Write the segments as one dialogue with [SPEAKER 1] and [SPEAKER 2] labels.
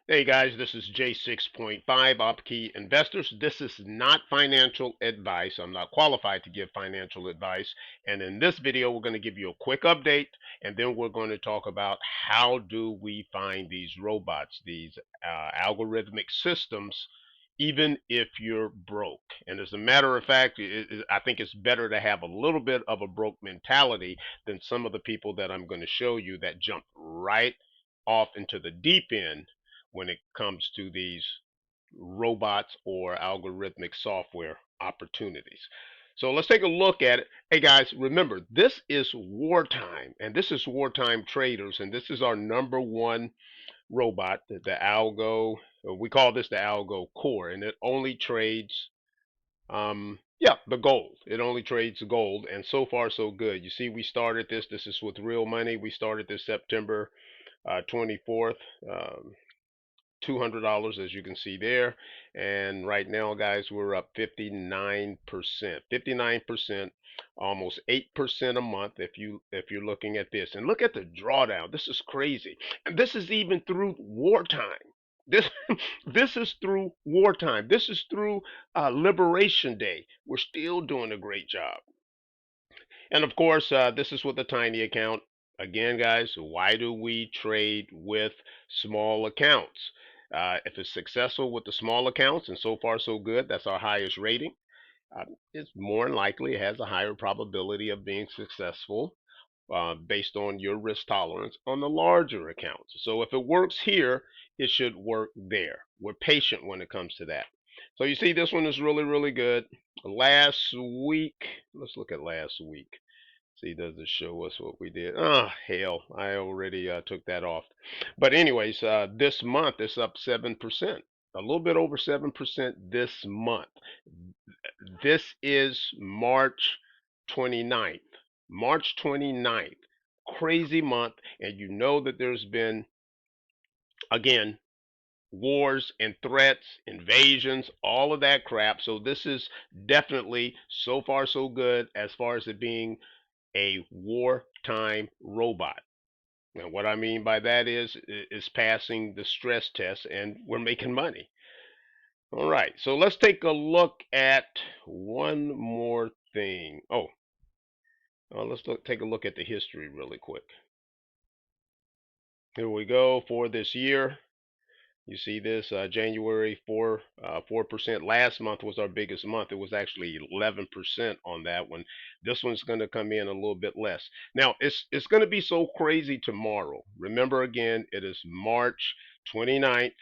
[SPEAKER 1] Hey guys, this is J6.5 Opkee Investors. This is not financial advice. I'm not qualified to give financial advice. And in this video, we're going to give you a quick update, and then we're going to talk about how do we find these robots, these algorithmic systems, even if you're broke. And as a matter of fact, I think it's better to have a little bit of a broke mentality than some of the people that I'm going to show you that jump right off into the deep end when it comes to these robots or algorithmic software opportunities. So let's take a look at it. Hey guys, remember, this is wartime, and this is wartime traders, and this is our number one robot, the Algo. We call this the Algo Core, and it only trades, the gold. It only trades gold, and so far so good. You see, we started this. This is with real money. We started this September 24th. $200, as you can see there, and right now guys we're up 59%, almost 8% a month if you're looking at this. And look at the drawdown. This is crazy, and this is even through wartime. This this is through wartime. This is through Liberation Day. We're still doing a great job. And of course, this is with a tiny account. Again, guys, why do we trade with small accounts? If it's successful with the small accounts, and so far so good, that's our highest rating, it's more than likely it has a higher probability of being successful based on your risk tolerance on the larger accounts. So if it works here, it should work there. We're patient when it comes to that. So you see, this one is really, really good. Last week, let's look at last week. See, does it show us what we did? Oh, hell, I already took that off. But anyways, this month it's up 7%, a little bit over 7% this month. This is March 29th. March 29th. Crazy month. And you know that there's been, again, wars and threats, invasions, all of that crap. So this is definitely so far so good as far as it being a wartime robot. Now, what I mean by that is passing the stress test, and we're making money. All right, so let's take a look at one more thing. Take a look at the history really quick. Here we go for this year. You see this January 4%. Last month was our biggest month. It was actually 11% on that one. This one's going to come in a little bit less. Now it's going to be so crazy tomorrow. Remember again, it is March 29th,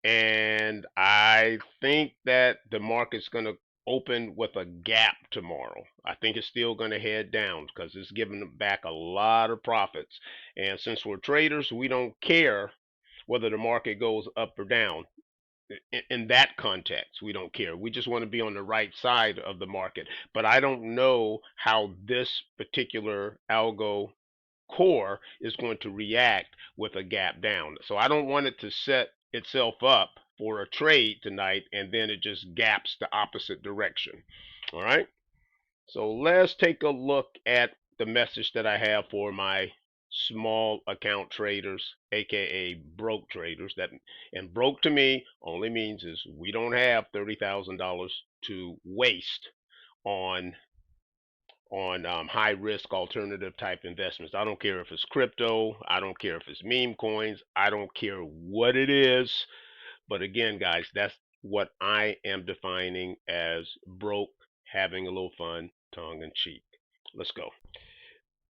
[SPEAKER 1] and I think that the market's going to open with a gap tomorrow. I think it's still going to head down because it's giving back a lot of profits. And since we're traders, we don't care whether the market goes up or down. In that context, we don't care. We just want to be on the right side of the market. But I don't know how this particular algo core is going to react with a gap down. So I don't want it to set itself up for a trade tonight and then it just gaps the opposite direction. All right. So let's take a look at the message that I have for my small account traders, aka broke traders. That, and broke to me only means is we don't have $30,000 to waste on high risk alternative type investments. I don't care if it's crypto, I don't care if it's meme coins, I don't care what it is. But again, guys, that's what I am defining as broke, having a little fun, tongue in cheek. Let's go.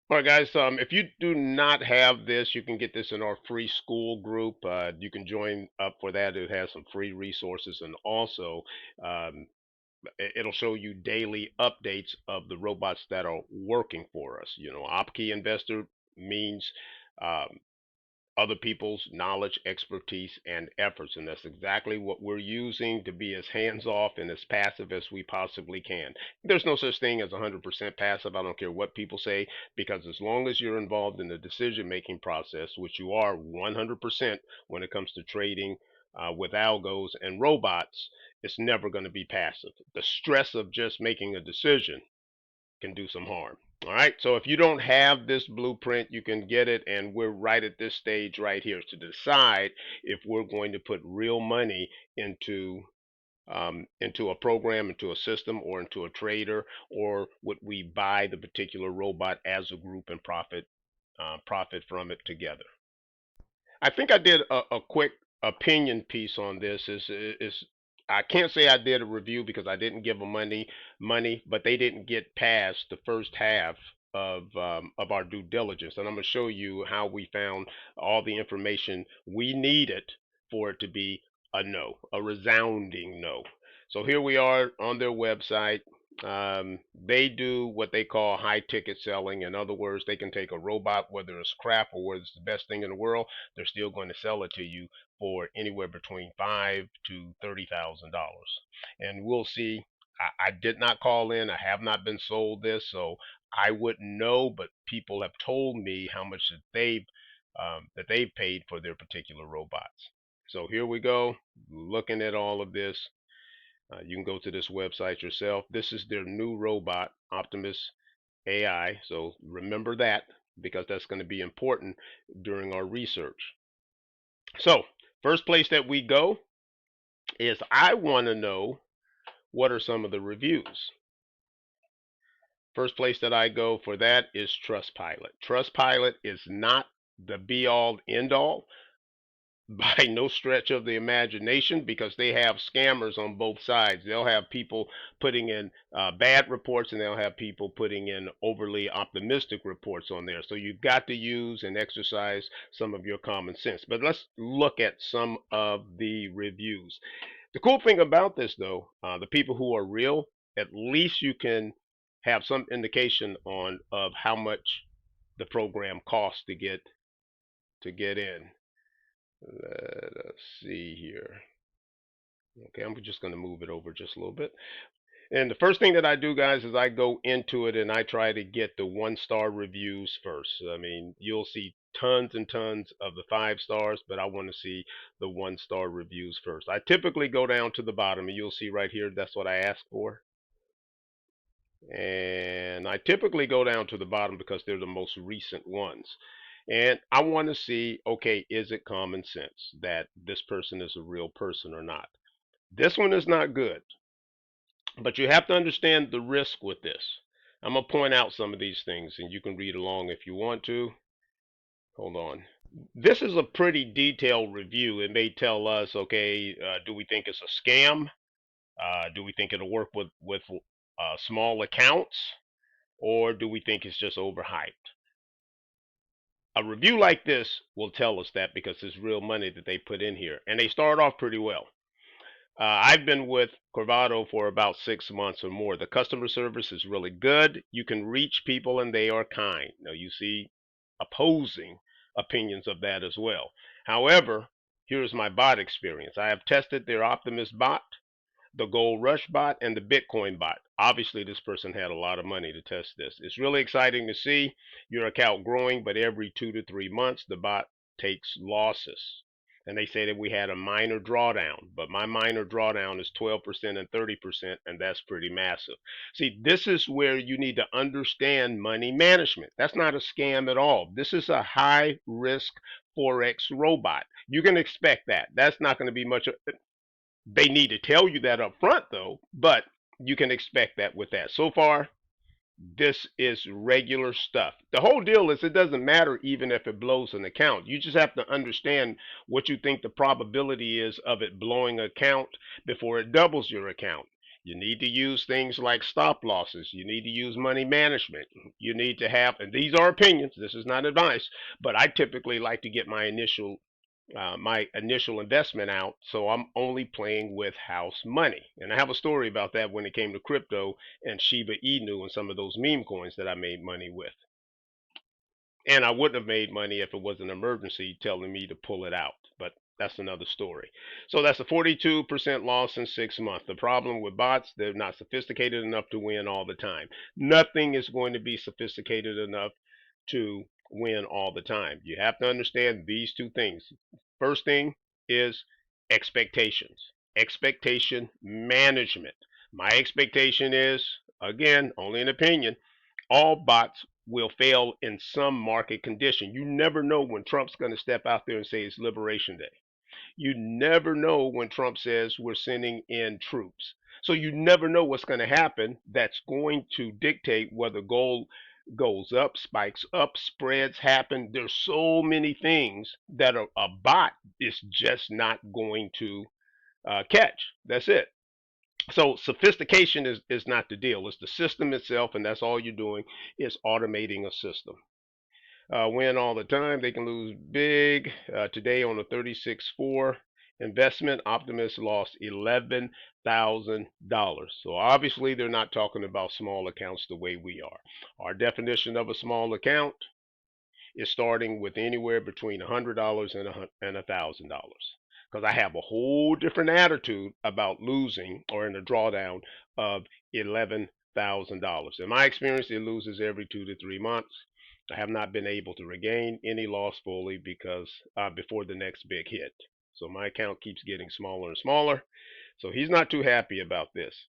[SPEAKER 1] All right, guys. If you do not have this, you can get this in our free school group. You can join up for that. It has some free resources, and also um, it'll show you daily updates of the robots that are working for us. You know, Opkee Investor means um, other people's knowledge, expertise, and efforts. And that's exactly what we're using to be as hands off and as passive as we possibly can. There's no such thing as 100% passive. I don't care what people say, because as long as you're involved in the decision making process, which you are 100% when it comes to trading with algos and robots, it's never going to be passive. The stress of just making a decision can do some harm. All right, so if you don't have this blueprint, you can get it, and we're right at this stage right here to decide if we're going to put real money into a program, into a system, or into a trader, or would we buy the particular robot as a group and profit from it together. I think I did a quick opinion piece on this. Is I can't say I did a review because I didn't give them money, but they didn't get past the first half of our due diligence, and I'm going to show you how we found all the information we needed for it to be a no, a resounding no. So here we are on their website. They do what they call high ticket selling. In other words, they can take a robot, whether it's crap or whether it's the best thing in the world, they're still going to sell it to you for anywhere between $5,000 to $30,000. And we'll see. I did not call in. I have not been sold this, so I wouldn't know. But people have told me how much that they've paid for their particular robots. So here we go, looking at all of this. You can go to this website yourself. This is their new robot, Optimus AI. So remember that because that's going to be important during our research. So first place that we go is I want to know what are some of the reviews. First place that I go for that is Trustpilot. Trustpilot is not the be all end all by no stretch of the imagination because they have scammers on both sides. They'll have people putting in bad reports and they'll have people putting in overly optimistic reports on there. So you've got to use and exercise some of your common sense. But let's look at some of the reviews. The cool thing about this, though, the people who are real, at least you can have some indication on of how much the program costs to get in. Let us see here. Okay, I'm just going to move it over just a little bit. And the first thing that I do, guys, is I go into it and I try to get the 1-star reviews first. I mean, you'll see tons and tons of the 5 stars, but I want to see the 1-star reviews first. I typically go down to the bottom, and you'll see right here, that's what I asked for. And I typically go down to the bottom because they're the most recent ones. And I want to see, okay, is it common sense that this person is a real person or not? This one is not good, but you have to understand the risk with this. I'm going to point out some of these things, and you can read along if you want to. Hold on. This is a pretty detailed review. It may tell us, okay, do we think it's a scam? Do we think it'll work with small accounts? Or do we think it's just overhyped? A review like this will tell us that because it's real money that they put in here. And they start off pretty well. I've been with Corvado for about 6 months or more. The customer service is really good. You can reach people and they are kind. Now, you see opposing opinions of that as well. However, here's my bot experience. I have tested their Optimus bot, the Gold Rush bot, and the Bitcoin bot. Obviously, this person had a lot of money to test this. It's really exciting to see your account growing, but every 2 to 3 months, the bot takes losses. And they say that we had a minor drawdown, but my minor drawdown is 12% and 30%, and that's pretty massive. See, this is where you need to understand money management. That's not a scam at all. This is a high risk Forex robot. You can expect that. That's not going to be much. They need to tell you that up front, though, but you can expect that with that. So far, this is regular stuff. The whole deal is it doesn't matter even if it blows an account. You just have to understand what you think the probability is of it blowing an account before it doubles your account. You need to use things like stop losses. You need to use money management. You need to have, and these are opinions, this is not advice, but I typically like to get my initial investment out, so I'm only playing with house money. And I have a story about that when it came to crypto and Shiba Inu and some of those meme coins that I made money with. And I wouldn't have made money if it was an emergency telling me to pull it out. But that's another story. So that's a 42% loss in 6 months. The problem with bots, they're not sophisticated enough to win all the time. Nothing is going to be sophisticated enough to win all the time. You have to understand these two things. First thing is expectations, expectation management. My expectation is, again, only an opinion, All bots will fail in some market condition. You never know when Trump's going to step out there and say it's Liberation Day. You never know when Trump says we're sending in troops. So you never know what's going to happen. That's going to dictate whether gold goes up, spikes up, spreads happen. There's so many things that a bot is just not going to catch. That's it. So sophistication is not the deal. It's the system itself, and that's all you're doing is automating a system. Win all the time. They can lose big. Today on a 36.4 investment, Optimus lost $11,000. So obviously they're not talking about small accounts the way we are. Our definition of a small account is starting with anywhere between $100 and $1,000. Because I have a whole different attitude about losing or in a drawdown of $11,000. In my experience, it loses every 2 to 3 months. I have not been able to regain any loss fully because before the next big hit. So my account keeps getting smaller and smaller. So he's not too happy about this.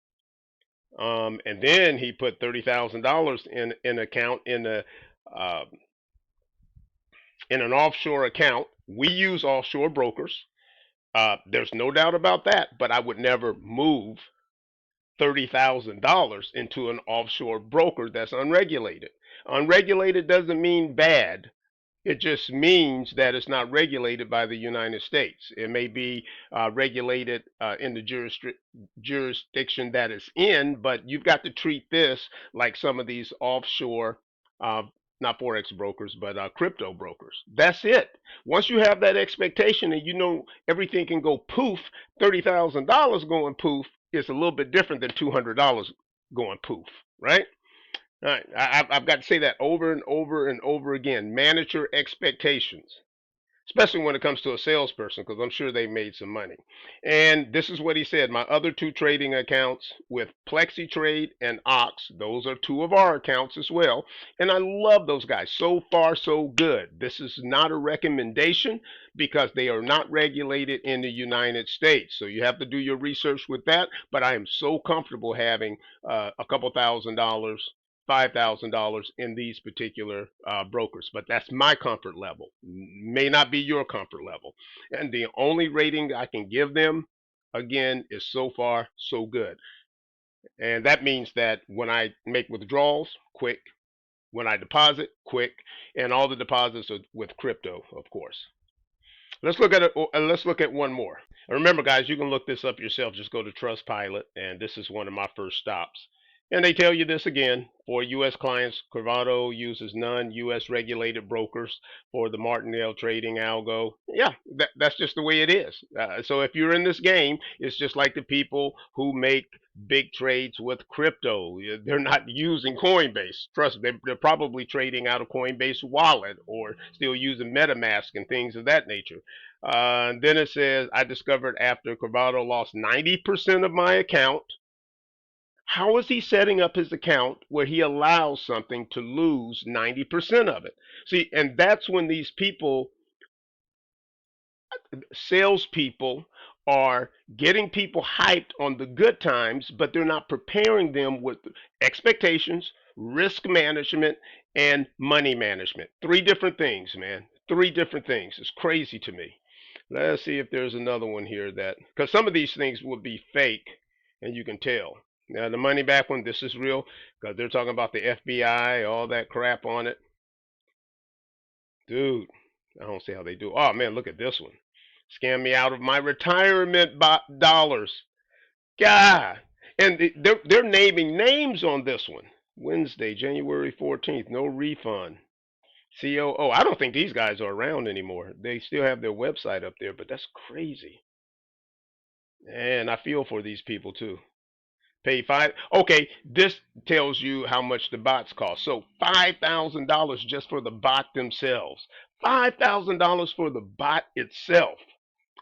[SPEAKER 1] And then he put $30,000 in an account uh, in an offshore account. We use offshore brokers. There's no doubt about that, but I would never move $30,000 into an offshore broker that's unregulated. Unregulated doesn't mean bad. It just means that it's not regulated by the United States. It may be regulated in the jurisdiction that it's in, but you've got to treat this like some of these offshore, uh, not Forex brokers, but crypto brokers. That's it. Once you have that expectation and you know everything can go poof, $30,000 going poof is a little bit different than $200 going poof, right? All right, I've got to say that over and over and over again. Manage your expectations, especially when it comes to a salesperson, because I'm sure they made some money. And this is what he said. My other two trading accounts with PlexiTrade and Ox, those are two of our accounts as well. And I love those guys. So far, so good. This is not a recommendation because they are not regulated in the United States. So you have to do your research with that. But I am so comfortable having a couple $1,000s, $5,000 in these particular brokers, but that's my comfort level. May not be your comfort level. And the only rating I can give them, again, is so far so good. And that means that when I make withdrawals, quick. When I deposit, quick. And all the deposits are with crypto, of course. Let's look at one more. Remember, guys, you can look this up yourself. Just go to Trustpilot, and this is one of my first stops. And they tell you this again. For U.S. clients, Corvado uses non-U.S. regulated brokers for the Martindale trading algo. Yeah, that's just the way it is. So if you're in this game, it's just like the people who make big trades with crypto. They're not using Coinbase. Trust me, they're probably trading out of Coinbase wallet or still using MetaMask and things of that nature. Then it says, I discovered after Corvado lost 90% of my account. How is he setting up his account where he allows something to lose 90% of it? See, and that's when these people, salespeople, are getting people hyped on the good times, but they're not preparing them with expectations, risk management, and money management. Three different things, man. Three different things. It's crazy to me. Let's see if there's another one here that, because some of these things will be fake, and you can tell. Now, the money back one, this is real, because they're talking about the FBI, all that crap on it. Dude, I don't see how they do. Oh, man, look at this one. Scam me out of my retirement dollars. God. And they're naming names on this one. Wednesday, January 14th, no refund. COO. I don't think these guys are around anymore. They still have their website up there, but that's crazy. And I feel for these people too. Pay five. Okay, this tells you how much the bots cost. So $5,000 just for the bot themselves. $5,000 for the bot itself.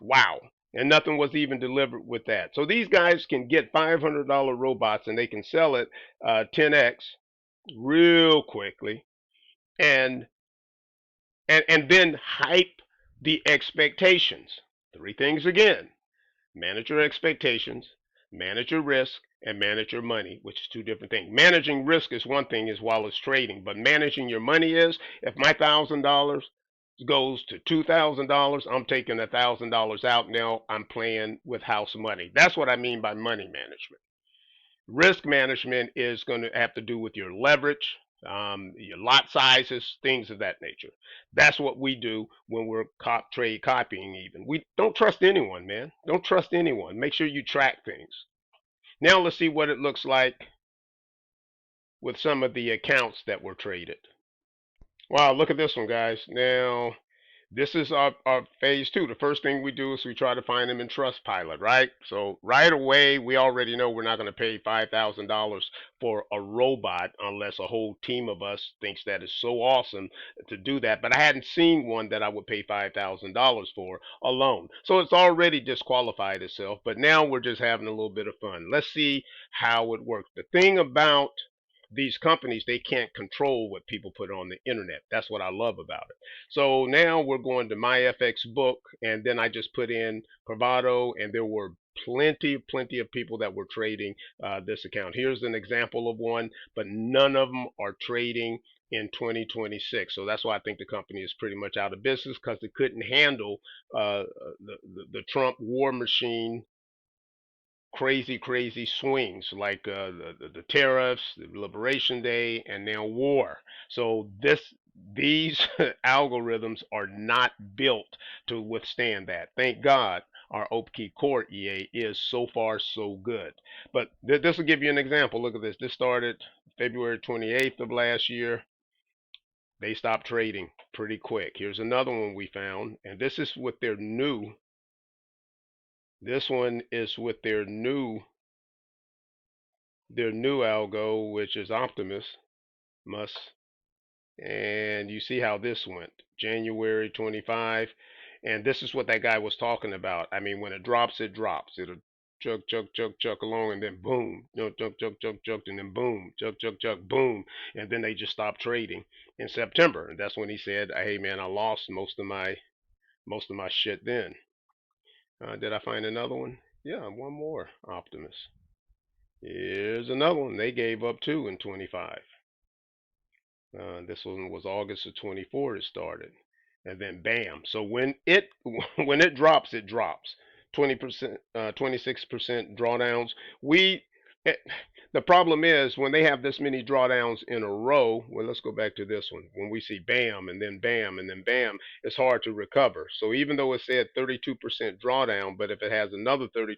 [SPEAKER 1] Wow. And nothing was even delivered with that. So these guys can get $500 robots and they can sell it 10x real quickly, and and then hype the expectations. Three things again: manage your expectations, manage your risk, and manage your money, which is two different things. Managing risk is one thing as well as trading, but managing your money is, if my $1,000 goes to $2,000, I'm taking $1,000 out now. I'm playing with house money. That's what I mean by money management. Risk management is going to have to do with your leverage, your lot sizes, things of that nature. That's what we do when we're trade copying. Even we don't trust anyone, man. Don't trust anyone. Make sure you track things. Now let's see what it looks like with some of the accounts that were traded. Wow, look at this one, guys. Now, this is our phase two. The first thing we do is we try to find them in Trustpilot, right? So right away, we already know we're not going to pay $5,000 for a robot unless a whole team of us thinks that is so awesome to do that. But I hadn't seen one that I would pay $5,000 for alone. So it's already disqualified itself. But now we're just having a little bit of fun. Let's see how it works. The thing about these companies, they can't control what people put on the internet. That's what I love about it. So now we're going to MyFXBook, and then I just put in Corvado, and there were plenty of people that were trading this account. Here's an example of one, but none of them are trading in 2026. So that's why I think the company is pretty much out of business, because it couldn't handle the Trump war machine crazy swings like the tariffs, the Liberation Day, and now war. So these algorithms are not built to withstand that. Thank God our Opkee Core EA is so far so good. But this will give you an example. Look at this. This started February 28th of last year. They stopped trading pretty quick. Here's another one we found, and this is with their new. This one is with their new algo, which is Optimus must. And you see how this went. January 25. And this is what that guy was talking about. I mean, when it drops, it drops. It'll chuck along, and then boom, chuck, and then boom, chuck, boom, and then they just stopped trading in September, and that's when he said, "Hey man, I lost most of my shit then." Did I find another one? Yeah, one more Optimus. Here's another one they gave up too in 25. This one was August of 24 it started. And then bam. So when it when it drops, it drops. 20%, 26% drawdowns. We it, the problem is when they have this many drawdowns in a row. Well, let's go back to this one. When we see bam and then bam and then bam, it's hard to recover. So even though it said 32% drawdown, but if it has another 32%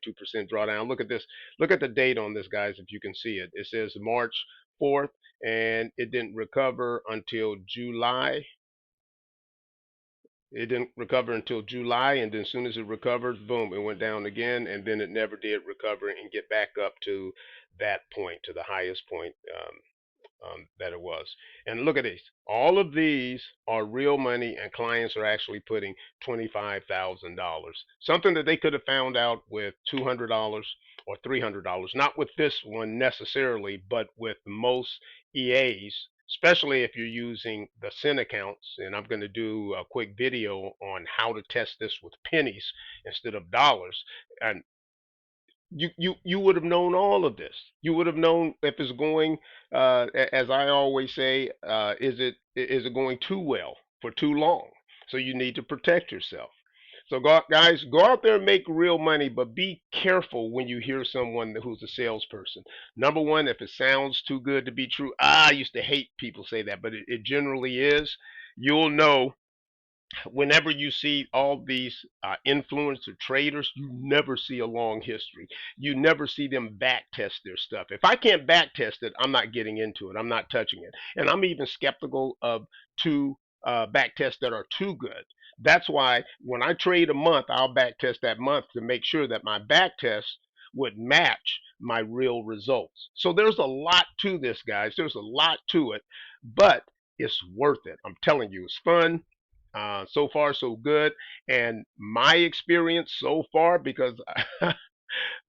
[SPEAKER 1] drawdown, look at this. Look at the date on this, guys, if you can see it. It says March 4th, and it didn't recover until July. It didn't recover until July, and then as soon as it recovered, boom, it went down again, and then it never did recover and get back up to that point, to the highest point that it was. And look at these. All of these are real money, and clients are actually putting $25,000. Something that they could have found out with $200 or $300. Not with this one necessarily, but with most EAs, especially if you're using the SIN accounts. And I'm going to do a quick video on how to test this with pennies instead of dollars. And you would have known all of this. You would have known if it's going, as I always say, is it going too well for too long? So you need to protect yourself. So guys, go out there and make real money, but be careful when you hear someone who's a salesperson. Number one, if it sounds too good to be true, I used to hate people say that, but it generally is. You'll know whenever you see all these influencer traders, you never see a long history. You never see them back test their stuff. If I can't back test it, I'm not getting into it. I'm not touching it. And I'm even skeptical of two back tests that are too good. That's why when I trade a month, I'll back test that month to make sure that my back test would match my real results. So there's a lot to this, guys. There's a lot to it, but it's worth it. I'm telling you, it's fun. So far, so good. And my experience so far, because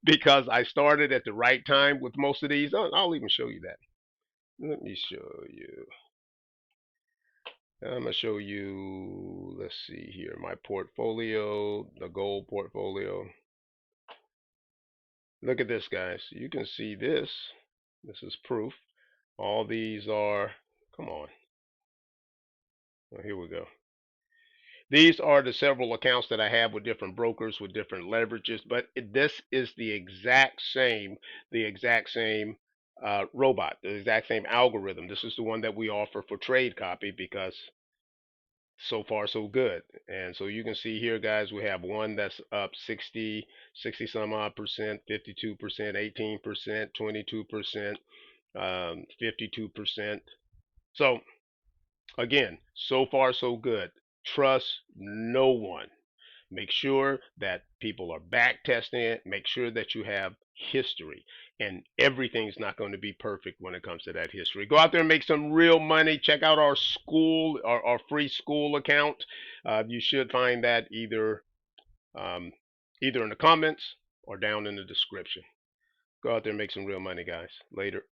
[SPEAKER 1] because I started at the right time with most of these, I'll even show you that. Let me show you. I'm gonna show you. Let's see here, my portfolio, the gold portfolio. Look at this, guys. You can see this. This is proof. All these are, come on. Well, here we go. These are the several accounts that I have with different brokers with different leverages, but this is the exact same robot, the exact same algorithm. This is the one that we offer for trade copy because so far so good. And so you can see here, guys, we have one that's up 60 some odd percent, 52%, 18%, 22%, 52%. So again, so far so good. Trust no one. Make sure that people are back testing it. Make sure that you have history. And everything's not going to be perfect when it comes to that history. Go out there and make some real money. Check out our school, our free school account. You should find that um, either in the comments or down in the description. Go out there and make some real money, guys. Later.